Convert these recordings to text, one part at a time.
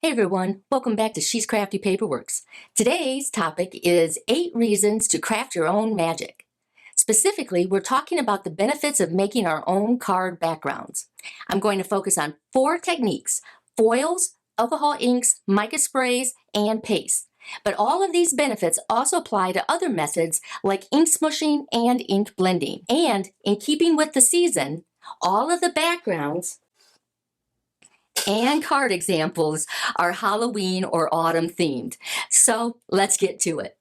Hey everyone, welcome back to She's Crafty Paperworks. Today's topic is 8 reasons to craft your own magic. Specifically, we're talking about the benefits of making our own card backgrounds. I'm going to focus on 4 techniques: foils, alcohol inks, mica sprays, and paste. But all of these benefits also apply to other methods like ink smushing and ink blending. And in keeping with the season, all of the backgrounds and card examples are Halloween or autumn themed. So let's get to it.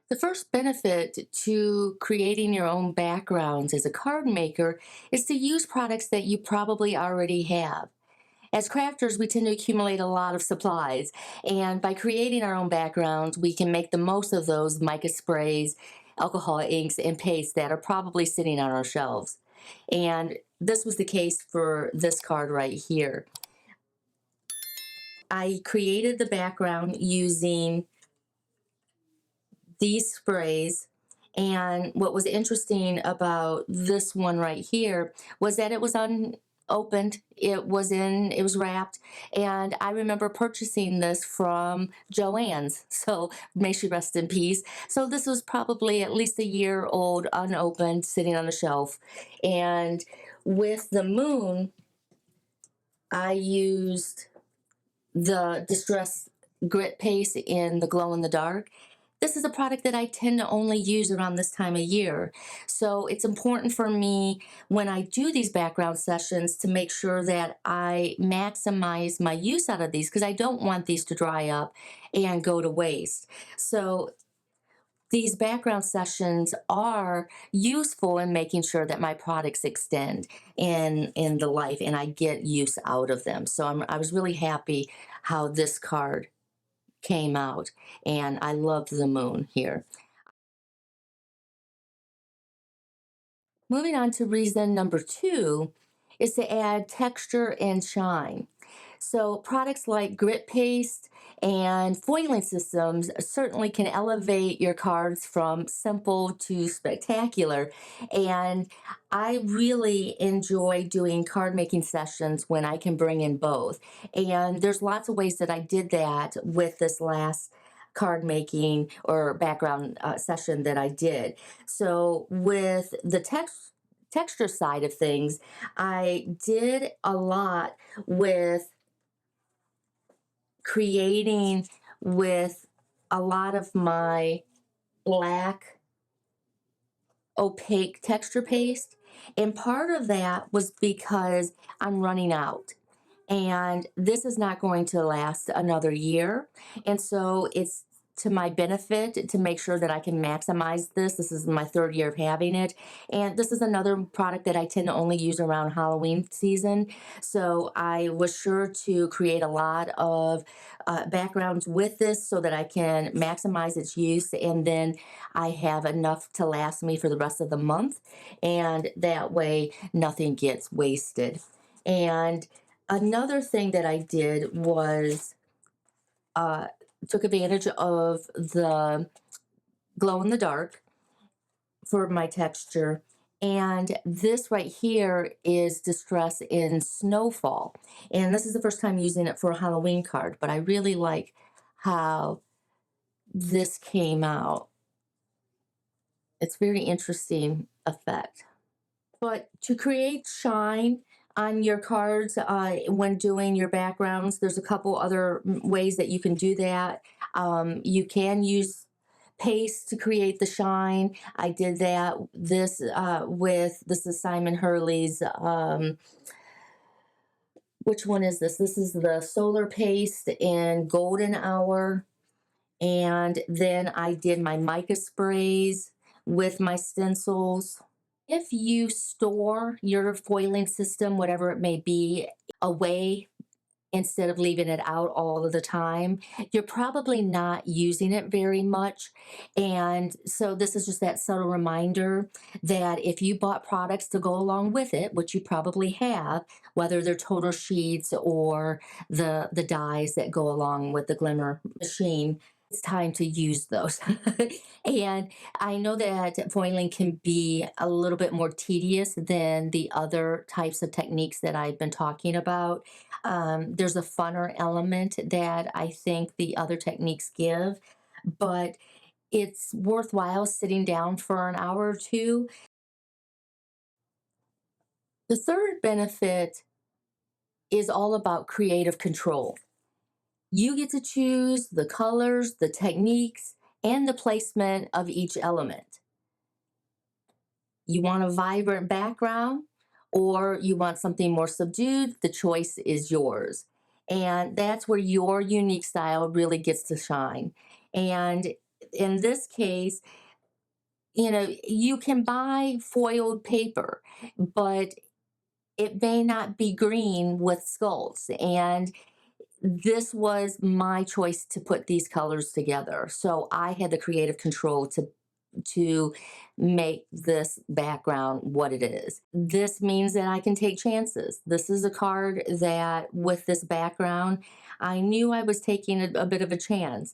The first benefit to creating your own backgrounds as a card maker is to use products that you probably already have. As crafters, we tend to accumulate a lot of supplies, and by creating our own backgrounds, we can make the most of those mica sprays, alcohol inks, and pastes that are probably sitting on our shelves. And this was the case for this card right here. I created the background using these sprays. And what was interesting about this one right here was that it was unopened. It was wrapped. And I remember purchasing this from Joann's. So may she rest in peace. So this was probably at least a year old, unopened, sitting on a shelf. And with the moon, I used the Distress Grit Paste in the glow in the dark. This is a product that I tend to only use around this time of year. So it's important for me when I do these background sessions to make sure that I maximize my use out of these, because I don't want these to dry up and go to waste. So these background sessions are useful in making sure that my products extend in the life and I get use out of them. So I was really happy how this card came out, and I loved the moon here. Moving on to reason number 2 is to add texture and shine. So products like grit paste and foiling systems certainly can elevate your cards from simple to spectacular. And I really enjoy doing card making sessions when I can bring in both. And there's lots of ways that I did that with this last card making or background session that I did. So with the texture side of things, I did a lot with creating with a lot of my black opaque texture paste. And part of that was because I'm running out. And this is not going to last another year. And so it's to my benefit to make sure that I can maximize this. This is my 3rd year of having it. And this is another product that I tend to only use around Halloween season. So I was sure to create a lot of backgrounds with this so that I can maximize its use. And then I have enough to last me for the rest of the month. And that way nothing gets wasted. And another thing that I did was uh, took advantage of the glow in the dark for my texture. And this right here is Distress in Snowfall. And this is the first time using it for a Halloween card, but I really like how this came out. It's very interesting effect. But to create shine on your cards when doing your backgrounds, there's a couple other ways that you can do that. You can use paste to create the shine. I did that this is Simon Hurley's, which one is this? This is the Solar Paste in Golden Hour. And then I did my mica sprays with my stencils. If you store your foiling system, whatever it may be, away instead of leaving it out all of the time, you're probably not using it very much. And so this is just that subtle reminder that if you bought products to go along with it, which you probably have, whether they're total sheets or the dies that go along with the glimmer machine, it's time to use those. And I know that foiling can be a little bit more tedious than the other types of techniques that I've been talking about. There's a funner element that I think the other techniques give, but it's worthwhile sitting down for an hour or two. The third benefit is all about creative control. You get to choose the colors, the techniques, and the placement of each element. You want a vibrant background or you want something more subdued, the choice is yours. And that's where your unique style really gets to shine. And in this case, you can buy foiled paper, but it may not be green with skulls. And this was my choice to put these colors together. So I had the creative control to make this background what it is. This means that I can take chances. This is a card that, with this background, I knew I was taking a bit of a chance.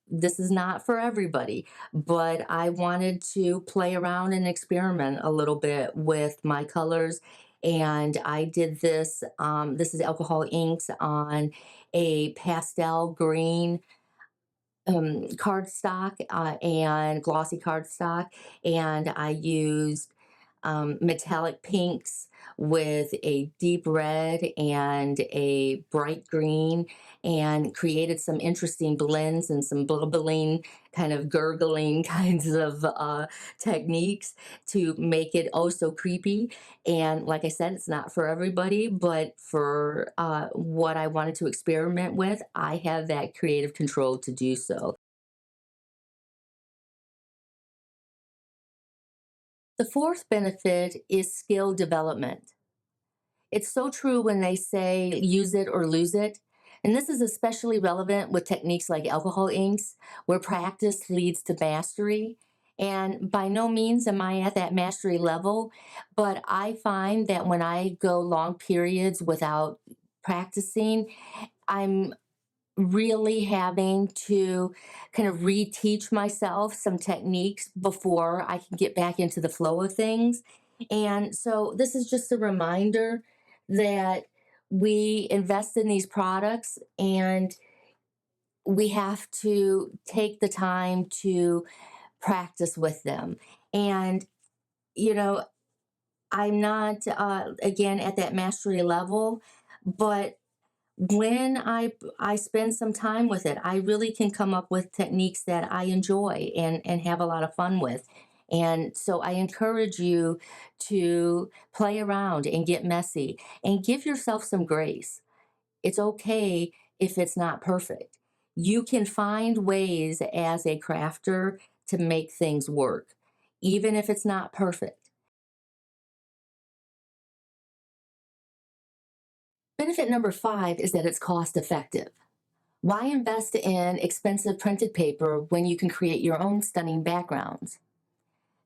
This is not for everybody, but I wanted to play around and experiment a little bit with my colors. And I did this. This is alcohol inks on a pastel green cardstock and glossy cardstock, and I used metallic pinks with a deep red and a bright green, and created some interesting blends and some bubbling, kind of gurgling kinds of techniques to make it oh so creepy. And like I said, it's not for everybody, but for what I wanted to experiment with, I have that creative control to do so. The fourth benefit is skill development. It's so true when they say use it or lose it. And this is especially relevant with techniques like alcohol inks, where practice leads to mastery. And by no means am I at that mastery level, but I find that when I go long periods without practicing, I'm really having to kind of reteach myself some techniques before I can get back into the flow of things. And so this is just a reminder that we invest in these products and we have to take the time to practice with them. And, you know, I'm not, again, at that mastery level, but when I spend some time with it, I really can come up with techniques that I enjoy and have a lot of fun with. And so I encourage you to play around and get messy and give yourself some grace. It's okay if it's not perfect. You can find ways as a crafter to make things work, even if it's not perfect. Benefit number five is that it's cost effective. Why invest in expensive printed paper when you can create your own stunning backgrounds?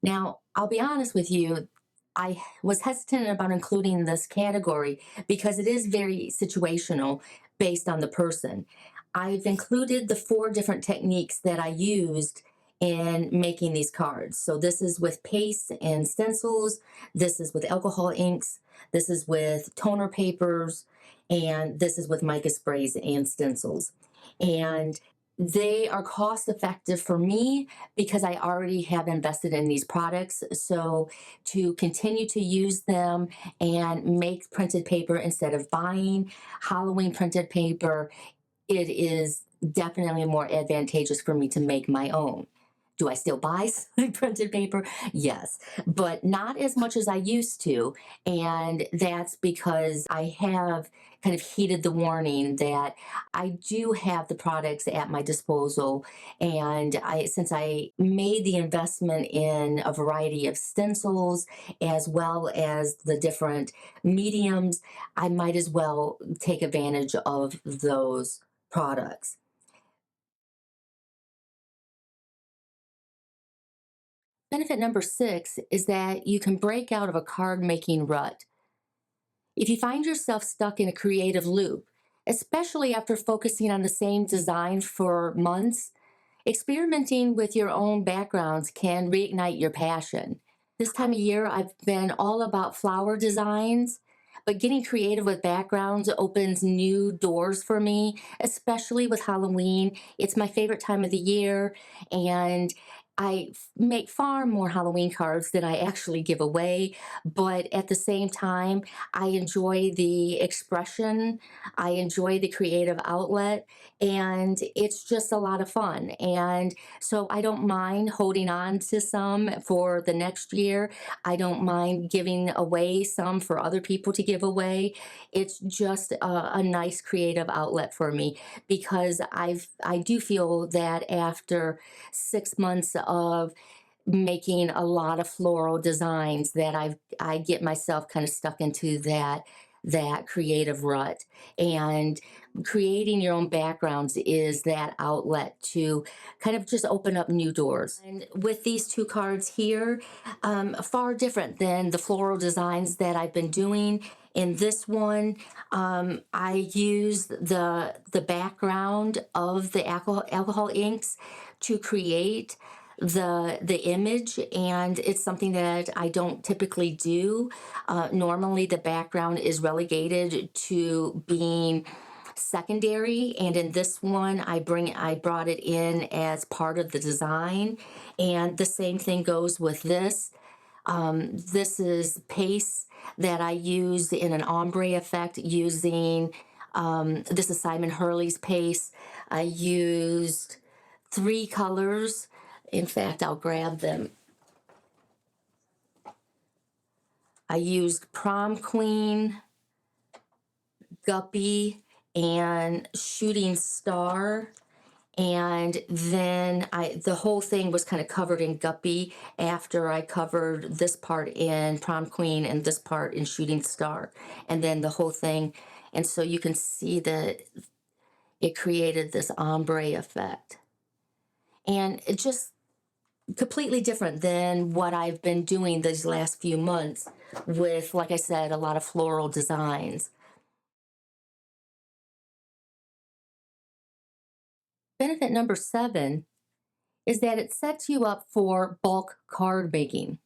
Now, I'll be honest with you, I was hesitant about including this category because it is very situational based on the person. I've included the four different techniques that I used in making these cards. So, this is with paste and stencils, this is with alcohol inks, this is with toner papers, and this is with mica sprays and stencils. And they are cost effective for me because I already have invested in these products. So to continue to use them and make printed paper instead of buying Halloween printed paper, it is definitely more advantageous for me to make my own. Do I still buy printed paper? Yes, but not as much as I used to. And that's because I have kind of heeded the warning that I do have the products at my disposal. And since I made the investment in a variety of stencils as well as the different mediums, I might as well take advantage of those products. Benefit number six is that you can break out of a card making rut. If you find yourself stuck in a creative loop, especially after focusing on the same design for months. Experimenting with your own backgrounds can reignite your passion. This time of year, I've been all about flower designs, but getting creative with backgrounds opens new doors for me, especially with Halloween. It's my favorite time of the year, and make far more Halloween cards than I actually give away. But at the same time, I enjoy the expression, I enjoy the creative outlet, and it's just a lot of fun. And so I don't mind holding on to some for the next year. I don't mind giving away some for other people to give away. It's just a nice creative outlet for me because I do feel that after 6 months of making a lot of floral designs that I get myself kind of stuck into that creative rut. And creating your own backgrounds is that outlet to kind of just open up new doors. And with these two cards here, far different than the floral designs that I've been doing. In this one, I used the background of the alcohol inks to create the image, and it's something that I don't typically do. Normally the background is relegated to being secondary, and in this one I brought it in as part of the design. And the same thing goes with this. This is paste that I used in an ombre effect using this is Simon Hurley's paste. I used three colors. In fact, I'll grab them. I used Prom Queen, Guppy, and Shooting Star. And then the whole thing was kind of covered in Guppy after I covered this part in Prom Queen and this part in Shooting Star. And then the whole thing. And so you can see that it created this ombre effect. And it just completely different than what I've been doing these last few months with, like I said, a lot of floral designs. Benefit number 7 is that it sets you up for bulk card making.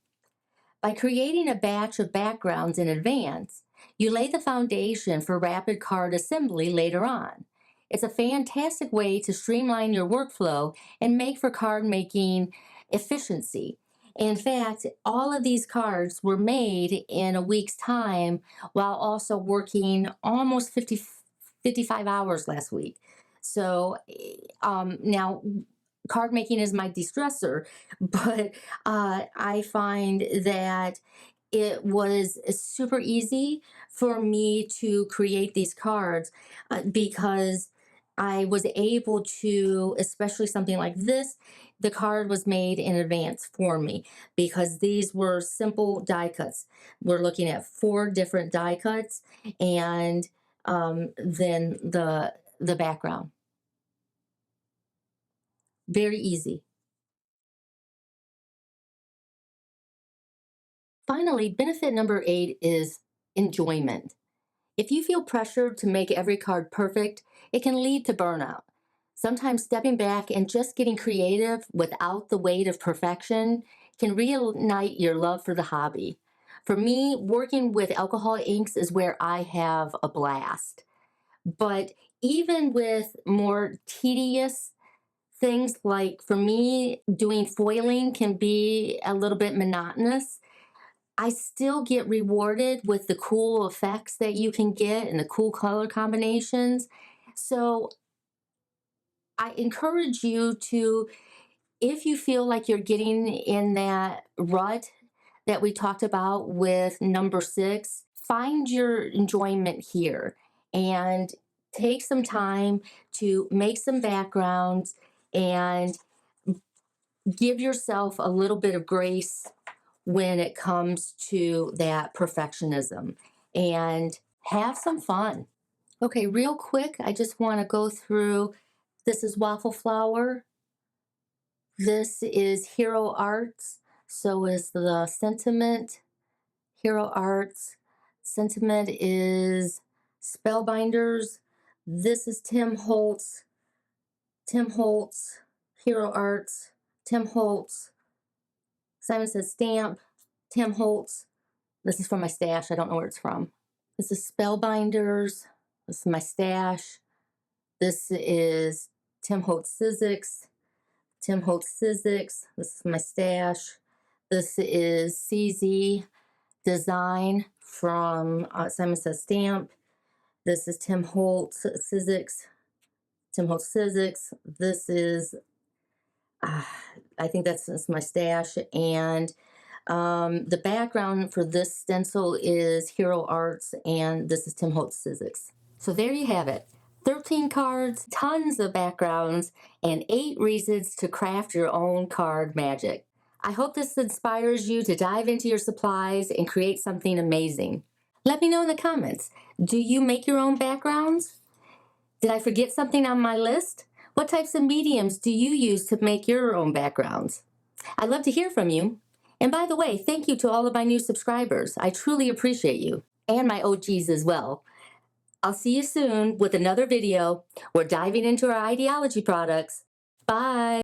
By creating a batch of backgrounds in advance, you lay the foundation for rapid card assembly later on. It's a fantastic way to streamline your workflow and make for card making efficiency. In fact, all of these cards were made in a week's time while also working almost 55 hours last week. So now card making is my de-stressor, but I find that it was super easy for me to create these cards because I was able to, especially something like this, the card was made in advance for me because these were simple die cuts. We're looking at 4 different die cuts and then the background. Very easy. Finally, benefit number 8 is enjoyment. If you feel pressured to make every card perfect, it can lead to burnout. Sometimes stepping back and just getting creative without the weight of perfection can reignite your love for the hobby. For me, working with alcohol inks is where I have a blast. But even with more tedious things, like for me, doing foiling can be a little bit monotonous. I still get rewarded with the cool effects that you can get and the cool color combinations. So I encourage you to, if you feel like you're getting in that rut that we talked about with number 6, find your enjoyment here and take some time to make some backgrounds and give yourself a little bit of grace when it comes to that perfectionism and have some fun. Okay, real quick, I just want to go through this is Waffle Flower, this is Hero Arts, so is the Sentiment. Hero Arts, Sentiment is Spellbinders, This is Tim Holtz, Hero Arts, Tim Holtz. Simon Says Stamp, Tim Holtz. This is from my stash. I don't know where it's from. This is Spellbinders. This is my stash. This is Tim Holtz Sizzix. Tim Holtz Sizzix. This is my stash. This is CZ Design from Simon Says Stamp. This is Tim Holtz Sizzix. Tim Holtz Sizzix. This is, I think that's my stash. And the background for this stencil is Hero Arts, and this is Tim Holtz Sizzix. So there you have it. 13 cards, tons of backgrounds, and 8 reasons to craft your own card magic. I hope this inspires you to dive into your supplies and create something amazing. Let me know in the comments. Do you make your own backgrounds? Did I forget something on my list? What types of mediums do you use to make your own backgrounds? I'd love to hear from you. And by the way, thank you to all of my new subscribers. I truly appreciate you. And my OGs as well. I'll see you soon with another video. We're diving into our ideology products. Bye.